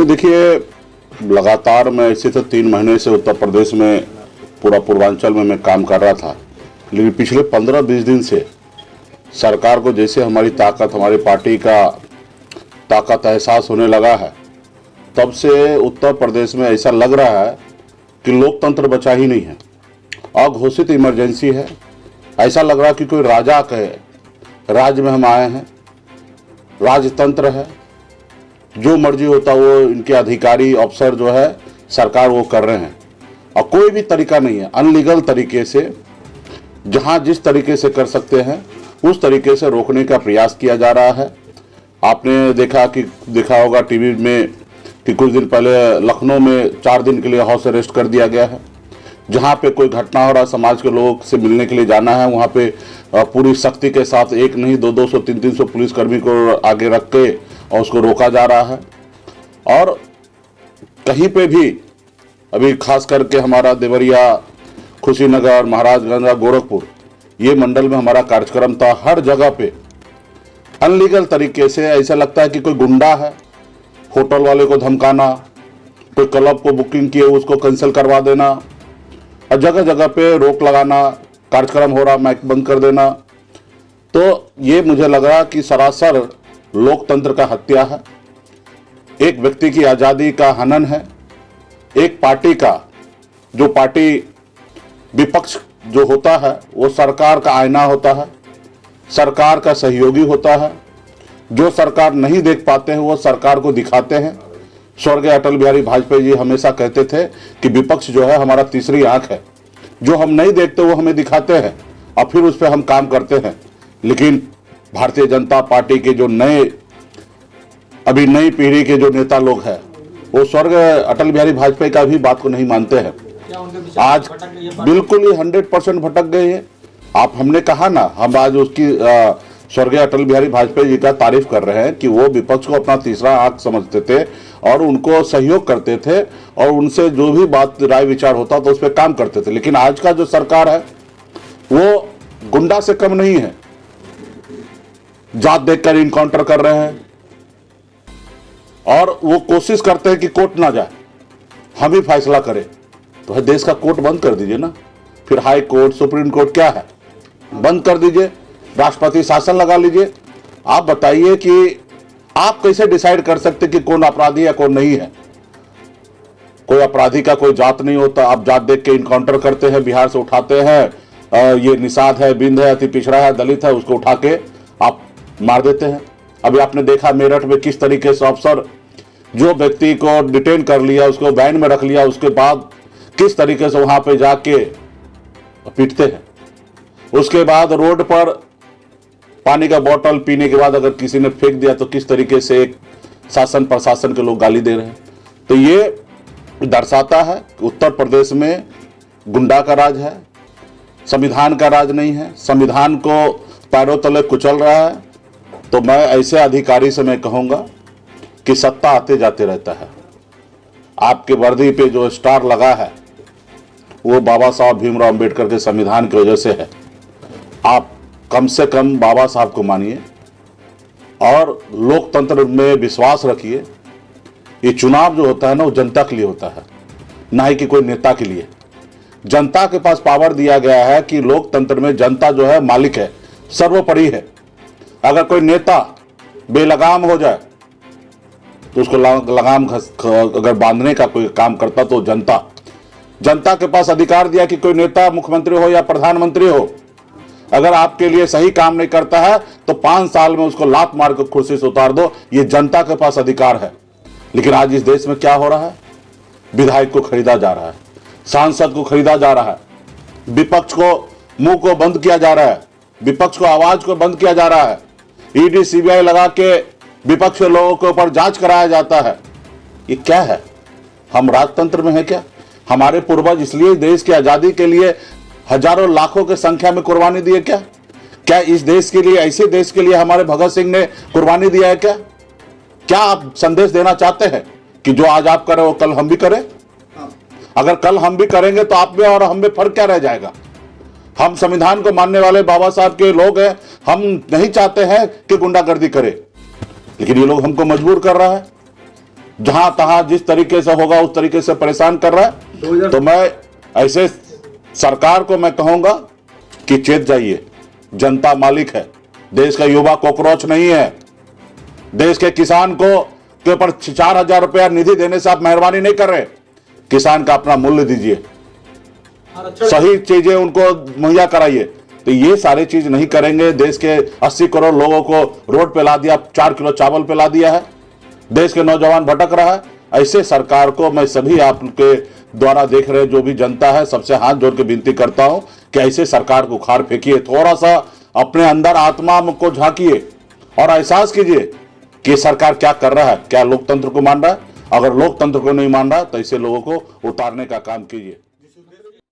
नहीं, देखिए, लगातार मैं ऐसे तो 3 महीने से उत्तर प्रदेश में पूरा पूर्वांचल में मैं काम कर रहा था, लेकिन पिछले 15-20 दिन से सरकार को जैसे हमारी ताकत, हमारी पार्टी का ताकत एहसास होने लगा है, तब से उत्तर प्रदेश में ऐसा लग रहा है कि लोकतंत्र बचा ही नहीं है। अघोषित इमरजेंसी है। ऐसा लग रहा है कि कोई राजा के राज्य में हम आए हैं, राजतंत्र है, जो मर्जी होता वो इनके अधिकारी अफसर जो है सरकार वो कर रहे हैं, और कोई भी तरीका नहीं है। अनलीगल तरीके से जहां जिस तरीके से कर सकते हैं उस तरीके से रोकने का प्रयास किया जा रहा है। आपने देखा होगा टीवी में कि कुछ दिन पहले लखनऊ में 4 दिन के लिए हाउस अरेस्ट कर दिया गया है। जहां पे कोई घटना हो रहा है, समाज के लोगों से मिलने के लिए जाना है, वहां पे पूरी सख्ती के साथ एक नहीं 200-200 300-300 पुलिसकर्मी को आगे रख के और उसको रोका जा रहा है। और कहीं पे भी अभी खास करके हमारा देवरिया, खुशीनगर, महाराजगंज, गोरखपुर ये मंडल में हमारा कार्यक्रम था। हर जगह पे अनलीगल तरीके से ऐसा लगता है कि कोई गुंडा है, होटल वाले को धमकाना, कोई क्लब को बुकिंग किए उसको कैंसिल करवा देना, और जगह जगह पे रोक लगाना, कार्यक्रम हो रहा माइक बंद कर देना। तो ये मुझे लगा कि सरासर लोकतंत्र का हत्या है, एक व्यक्ति की आज़ादी का हनन है, एक पार्टी का, जो पार्टी विपक्ष जो होता है वो सरकार का आईना होता है, सरकार का सहयोगी होता है। जो सरकार नहीं देख पाते हैं वो सरकार को दिखाते हैं। स्वर्गीय अटल बिहारी वाजपेयी जी हमेशा कहते थे कि विपक्ष जो है हमारा तीसरी आंख है, जो हम नहीं देखते वो हमें दिखाते हैं और फिर उस पर हम काम करते हैं। लेकिन भारतीय जनता पार्टी के जो अभी नई पीढ़ी के जो नेता लोग हैं वो स्वर्गीय अटल बिहारी वाजपेयी का भी बात को नहीं मानते हैं। आज बिल्कुल ही 100% भटक गए हैं। हमने कहा ना, हम आज उसकी स्वर्गीय अटल बिहारी वाजपेयी जी का तारीफ कर रहे हैं कि वो विपक्ष को अपना तीसरा आंख समझते थे और उनको सहयोग करते थे और उनसे जो भी बात राय विचार होता तो उस पर काम करते थे। लेकिन आज का जो सरकार है वो गुंडा से कम नहीं है। जात देखकर इनकाउंटर कर रहे हैं और वो कोशिश करते हैं कि कोर्ट ना जाए, हम ही फैसला करें। तो देश का कोर्ट बंद कर दीजिए ना, फिर हाई कोर्ट, सुप्रीम कोर्ट क्या है, बंद कर दीजिए, राष्ट्रपति शासन लगा लीजिए। आप बताइए कि आप कैसे डिसाइड कर सकते कि कौन अपराधी है कौन नहीं है। कोई अपराधी का कोई जात नहीं होता। आप जात देख के इनकाउंटर करते हैं, बिहार से उठाते हैं, ये निषाद है, बिंद है, अति पिछड़ा है, दलित है, उसको उठा के आप मार देते हैं। अभी आपने देखा मेरठ में किस तरीके से अफसर जो व्यक्ति को डिटेन कर लिया, उसको वैन में रख लिया, उसके बाद किस तरीके से वहां पे जाके पीटते हैं। उसके बाद रोड पर पानी का बोतल पीने के बाद अगर किसी ने फेंक दिया तो किस तरीके से एक शासन प्रशासन के लोग गाली दे रहे हैं। तो ये दर्शाता है कि उत्तर प्रदेश में गुंडा का राज है, संविधान का राज नहीं है, संविधान को पैरों तले कुचल रहा है। तो मैं ऐसे अधिकारी से मैं कहूँगा कि सत्ता आते जाते रहता है। आपके वर्दी पे जो स्टार लगा है वो बाबा साहब भीमराव अंबेडकर के संविधान की वजह से है। आप कम से कम बाबा साहब को मानिए और लोकतंत्र में विश्वास रखिए। ये चुनाव जो होता है ना वो जनता के लिए होता है, ना ही कि कोई नेता के लिए। जनता के पास पावर दिया गया है कि लोकतंत्र में जनता जो है मालिक है, सर्वोपरि है। अगर कोई नेता बेलगाम हो जाए तो उसको लगाम अगर बांधने का कोई काम करता तो जनता के पास अधिकार दिया कि कोई नेता मुख्यमंत्री हो या प्रधानमंत्री हो, अगर आपके लिए सही काम नहीं करता है तो 5 साल में उसको लात मार कर कुर्सी से उतार दो। ये जनता के पास अधिकार है। लेकिन आज इस देश में क्या हो रहा है, विधायक को खरीदा जा रहा है, सांसद को खरीदा जा रहा है, विपक्ष को मुंह को बंद किया जा रहा है, विपक्ष को आवाज को बंद किया जा रहा है, ईडी सीबीआई लगा के विपक्ष के लोगों के ऊपर जांच कराया जाता है। ये क्या है? हम राजतंत्र में है क्या? हमारे पूर्वज इसलिए देश की आजादी के लिए हजारों लाखों की संख्या में कुर्बानी दी है क्या? क्या इस देश के लिए, ऐसे देश के लिए हमारे भगत सिंह ने कुर्बानी दिया है क्या? क्या आप संदेश देना चाहते हैं कि जो आज आप करें वो कल हम भी करें? अगर कल हम भी करेंगे तो आप में और हम में फर्क क्या रह जाएगा? हम संविधान को मानने वाले बाबा साहब के लोग हैं, हम नहीं चाहते हैं कि गुंडागर्दी करे, लेकिन ये लोग हमको मजबूर कर रहा है। जहां तहां जिस तरीके से होगा उस तरीके से परेशान कर रहा है। तो मैं ऐसे सरकार को मैं कहूंगा कि चेत जाइए, जनता मालिक है, देश का युवा कॉकरोच नहीं है। देश के किसान को के ऊपर 4,000 रुपया निधि देने से आप मेहरबानी नहीं कर रहे। किसान का अपना मूल्य दीजिए, सही चीजें उनको मुहैया कराइए। तो ये सारी चीज नहीं करेंगे। देश के 80 करोड़ लोगों को रोड पे ला दिया, 4 किलो चावल पे ला दिया है, देश के नौजवान भटक रहा है। ऐसे सरकार को मैं सभी आपके द्वारा देख रहे जो भी जनता है सबसे हाथ जोड़ के विनती करता हूं कि ऐसे सरकार को उखाड़ फेंकिए, थोड़ा सा अपने अंदर आत्मा को झांकिए और एहसास कीजिए कि सरकार क्या कर रहा है, क्या लोकतंत्र को मान रहा है। अगर लोकतंत्र को नहीं मान रहा तो ऐसे लोगों को उतारने का काम कीजिए।